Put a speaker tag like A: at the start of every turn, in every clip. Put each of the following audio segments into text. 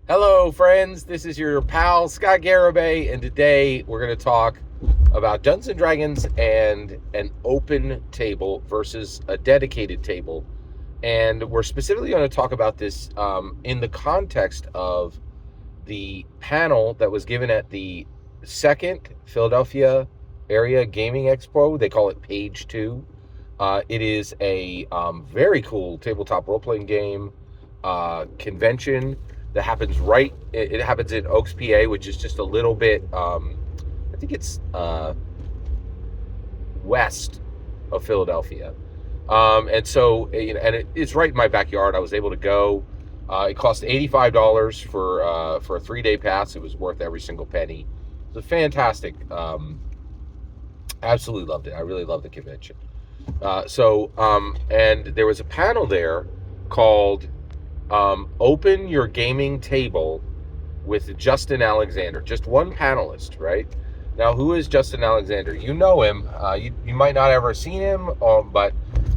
A: Hello, friends. This is your pal Scott Garibay, and today we're going to talk about Dungeons and Dragons and an open table versus a dedicated table. And we're specifically going to talk about this in the context of the panel that was given at the second Philadelphia Area Gaming Expo. They call it Page Two. It is a very cool tabletop role playing game convention that happens it happens in Oaks, PA, which is just a little bit, I think it's west of Philadelphia. And so, and it's right in my backyard. I was able to go. It cost $85 for a 3-day pass. It was worth every single penny. It was a fantastic. Absolutely loved it. I really loved the convention. And there was a panel there called Open Your Gaming Table with Justin Alexander. Just one panelist, right? Now, who is Justin Alexander? You know him. You might not ever seen him, but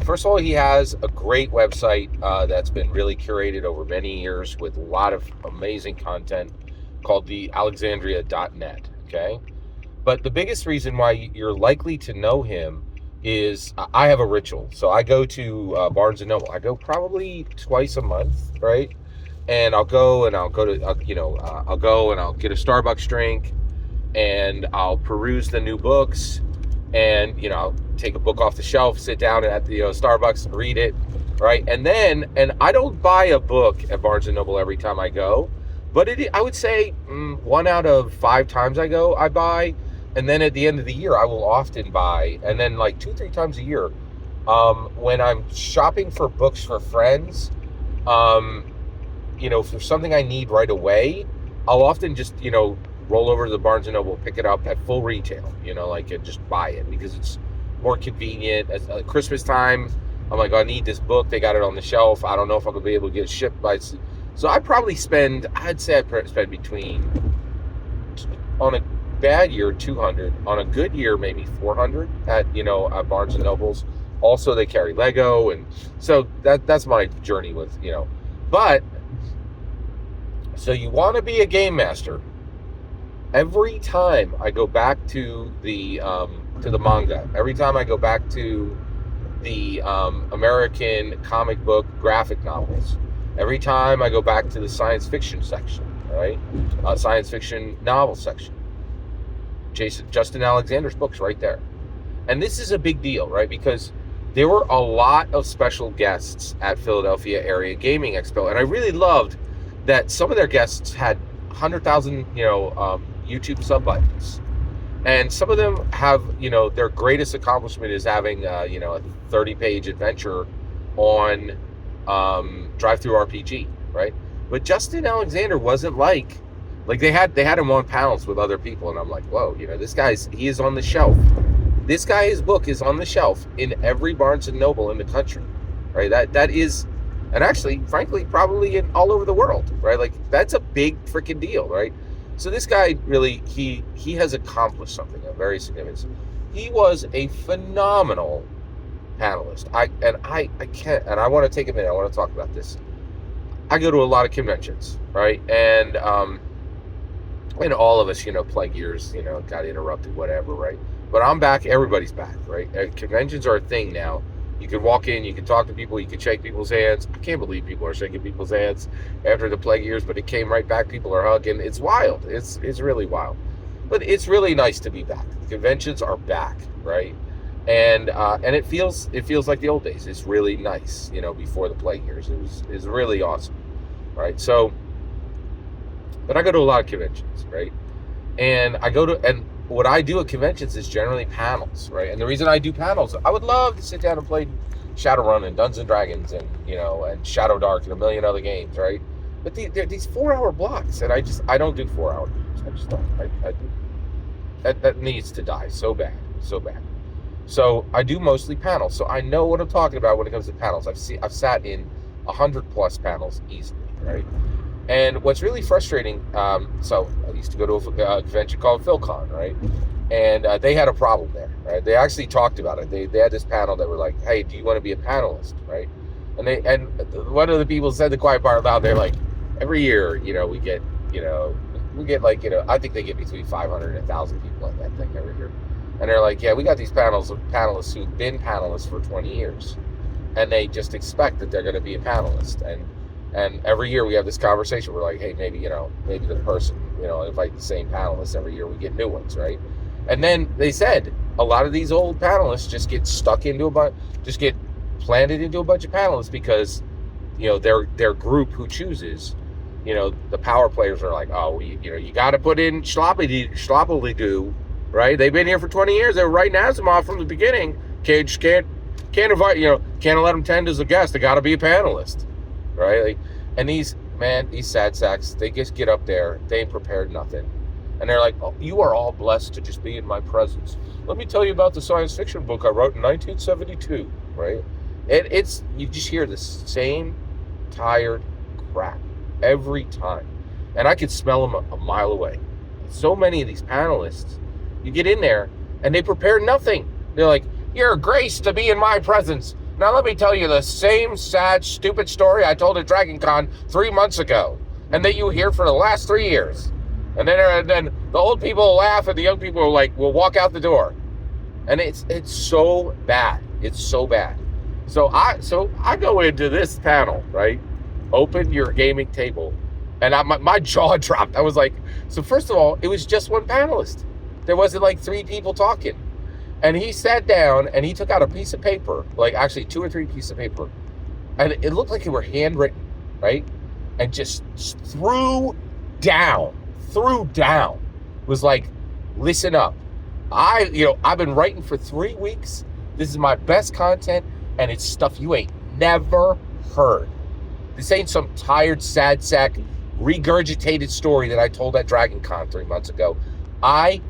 A: first of all, he has a great website that's been really curated over many years with a lot of amazing content called the alexandria.net, okay? But the biggest reason why you're likely to know him is I have a ritual. So I go to Barnes and Noble. I go probably twice a month, right? And I'll go and I'll get a Starbucks drink, and I'll peruse the new books, and I'll take a book off the shelf, sit down at the Starbucks, read it, right? And I don't buy a book at Barnes and Noble every time I go, but I would say 1 out of 5 times I go, I buy. And then at the end of the year, I will often buy, and then like 2-3 times a year, when I'm shopping for books for friends, for something I need right away, I'll often just, roll over to the Barnes & Noble, pick it up at full retail, and just buy it because it's more convenient. At Christmas time, I'm like, I need this book. They got it on the shelf. I don't know if I'm going to be able to get it shipped by. So I'd say I'd spend between, on a bad year, 200, on a good year maybe 400 at Barnes and Nobles. Also, they carry Lego, and so that's my journey with but so you want to be a game master. Every time I go back to the manga, every time I go back to the American comic book graphic novels, every time I go back to the science fiction section, right, science fiction novel section, Justin Alexander's books right there. And this is a big deal, right? Because there were a lot of special guests at Philadelphia Area Gaming Expo. And I really loved that some of their guests had 100,000, YouTube sub buttons. And some of them have, their greatest accomplishment is having, a 30-page adventure on Drive-Thru RPG, right? But Justin Alexander wasn't like they had him on panels with other people, and I'm like, whoa, he is on the shelf. This guy's book is on the shelf in every Barnes and Noble in the country, right? That is, and actually, frankly, probably all over the world, right? Like, that's a big freaking deal, right? So this guy really, he has accomplished something very significant. He was a phenomenal panelist. I want to take a minute. I want to talk about this. I go to a lot of conventions, right? And all of us, plague years, got interrupted, whatever, right? But I'm back. Everybody's back, right? Conventions are a thing now. You can walk in, you can talk to people, you can shake people's hands. I can't believe people are shaking people's hands after the plague years, but it came right back. People are hugging. It's wild. It's really wild. But it's really nice to be back. The conventions are back, right? And it feels like the old days. It's really nice, before the plague years. It was really awesome, right? So, but I go to a lot of conventions, right? And what I do at conventions is generally panels, right? And the reason I do panels, I would love to sit down and play Shadowrun and Dungeons and Dragons and Shadow Dark and a million other games, right? But they're these 4-hour blocks, and I don't do 4-hour games. I just don't. That needs to die so bad. So I do mostly panels. So I know what I'm talking about when it comes to panels. I've sat in 100+ panels easily, right? And what's really frustrating, so I used to go to a convention called PhilCon, right? And they had a problem there, right? They actually talked about it. They had this panel that were like, hey, do you want to be a panelist, right? And one of the people said the quiet part loud. They're like, every year, we get like, I think they get between 500 and 1,000 people at that thing every year. And they're like, yeah, we got these panelists who've been panelists for 20 years. And they just expect that they're going to be a panelist. And every year we have this conversation. We're like, hey, maybe the person, invite the same panelists every year. We get new ones, right? And then they said a lot of these old panelists just get just get planted into a bunch of panelists because, their group who chooses, the power players are like, oh, you got to put in Schloppily-do, right? They've been here for 20 years. They were writing Asimov from the beginning. Can't invite, can't let them tend as a guest. They got to be a panelist, right? Like, and these sad sacks, they just get up there. They ain't prepared nothing. And they're like, oh, you are all blessed to just be in my presence. Let me tell you about the science fiction book I wrote in 1972, right? It's you just hear the same tired crap every time. And I could smell them a mile away. So many of these panelists, you get in there and they prepare nothing. They're like, you're graced to be in my presence. Now let me tell you the same sad, stupid story I told at Dragon Con 3 months ago, and that you hear for the last 3 years. And then the old people will laugh, and the young people will walk out the door. And it's so bad. It's so bad. So I go into this panel, right? Open your gaming table, and my jaw dropped. I was like, so first of all, it was just one panelist. There wasn't like 3 people talking. And he sat down and he took out a piece of paper, like actually 2 or 3 pieces of paper, and it looked like it were handwritten, right? And just threw down, was like, listen up. I've been writing for 3 weeks. This is my best content, and it's stuff you ain't never heard. This ain't some tired, sad sack, regurgitated story that I told at Dragon Con 3 months ago. I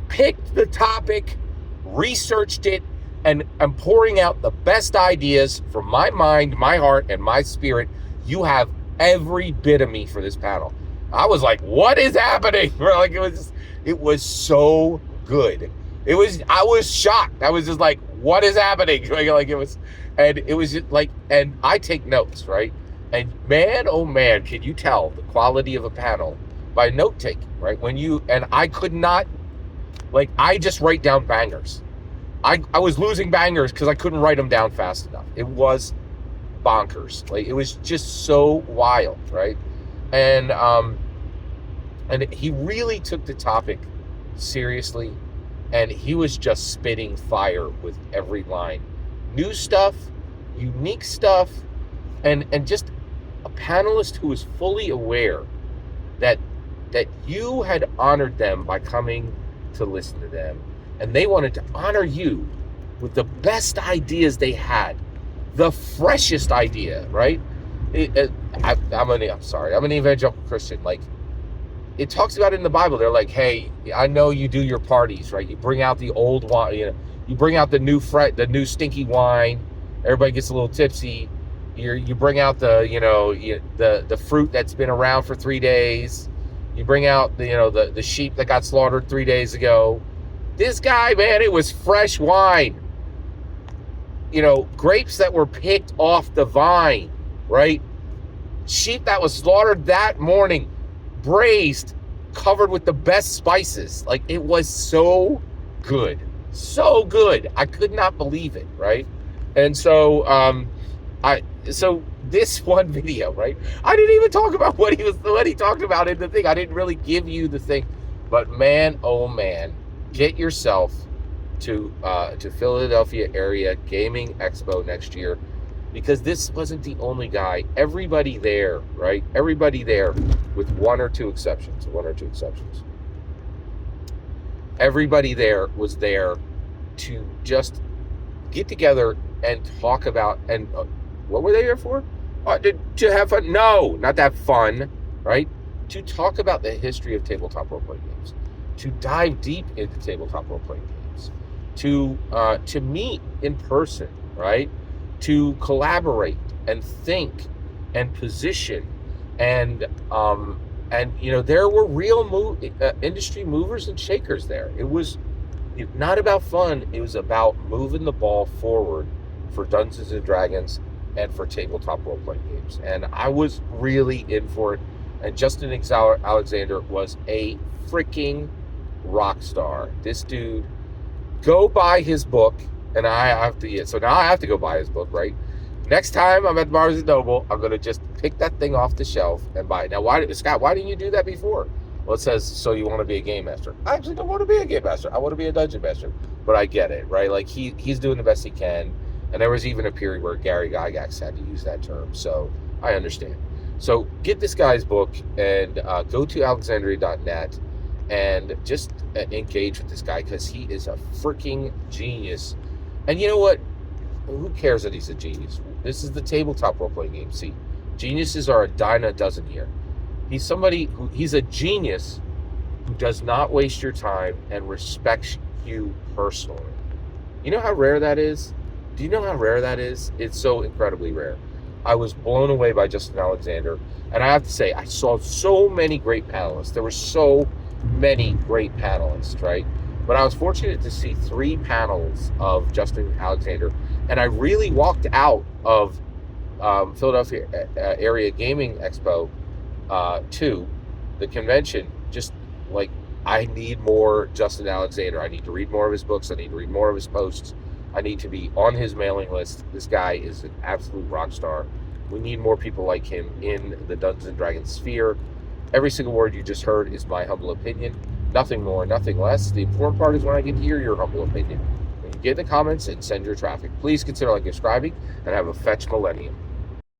A: picked the topic, researched it, and I'm pouring out the best ideas from my mind, my heart, and my spirit. You have every bit of me for this panel. I was like, what is happening? Like, it was so good. I was shocked. I was just like, what is happening? Like, it was just like, and I take notes, right? And man, oh man, can you tell the quality of a panel by note taking, right? I could not, like, I just write down bangers. I was losing bangers because I couldn't write them down fast enough. It was bonkers. Like, it was just so wild, right? And he really took the topic seriously, and he was just spitting fire with every line. New stuff, unique stuff, and just a panelist who was fully aware that you had honored them by coming to listen to them, and they wanted to honor you with the best ideas they had, the freshest idea, right? I'm an evangelical Christian. Like, it talks about it in the Bible. They're like, hey, I know you do your parties, right? You bring out the old wine, you bring out the new stinky wine. Everybody gets a little tipsy. You bring out the fruit that's been around for 3 days. You bring out the sheep that got slaughtered 3 days ago. This guy, man, it was fresh wine. Grapes that were picked off the vine, right? Sheep that was slaughtered that morning, braised, covered with the best spices. Like, it was so good. So good. I could not believe it, right? And so so this one video, right? I didn't even talk about what he talked about in the thing. I didn't really give you the thing. But man, oh man, get yourself to Philadelphia area gaming expo next year, because this wasn't the only guy. Everybody there, right? Everybody there, with one or two exceptions. Everybody there was there to just get together and talk about, and what were they there for? To have fun? No, not that fun, right? To talk about the history of tabletop role-playing games, to dive deep into tabletop role-playing games, to meet in person, right? To collaborate and think and position, and there were real industry movers and shakers there. It was not about fun. It was about moving the ball forward for Dungeons and Dragons and for tabletop role playing games. And I was really in for it. And Justin Alexander was a freaking rock star. This dude, go buy his book, and I have to. So now I have to go buy his book, right? Next time I'm at Barnes and Noble, I'm gonna just pick that thing off the shelf and buy it. Now, Scott? Why didn't you do that before? Well, it says, so you want to be a game master. I actually don't want to be a game master. I want to be a dungeon master. But I get it, right? Like he's doing the best he can. And there was even a period where Gary Gygax had to use that term. So I understand. So get this guy's book and go to alexandria.net and just engage with this guy, because he is a freaking genius. And you know what? Who cares that he's a genius? This is the tabletop role-playing game. See, geniuses are a dime a dozen here. He's a genius who does not waste your time and respects you personally. You know how rare that is? Do you know how rare that is? It's so incredibly rare. I was blown away by Justin Alexander. And I have to say, I saw so many great panelists. There were so many great panelists, right? But I was fortunate to see 3 panels of Justin Alexander. And I really walked out of Philadelphia Area Gaming Expo to the convention just like, I need more Justin Alexander. I need to read more of his books. I need to read more of his posts. I need to be on his mailing list. This guy is an absolute rock star. We need more people like him in the Dungeons & Dragons sphere. Every single word you just heard is my humble opinion. Nothing more, nothing less. The important part is when I get to hear your humble opinion. When you get in the comments and send your traffic, please consider like subscribing and have a fetch millennium.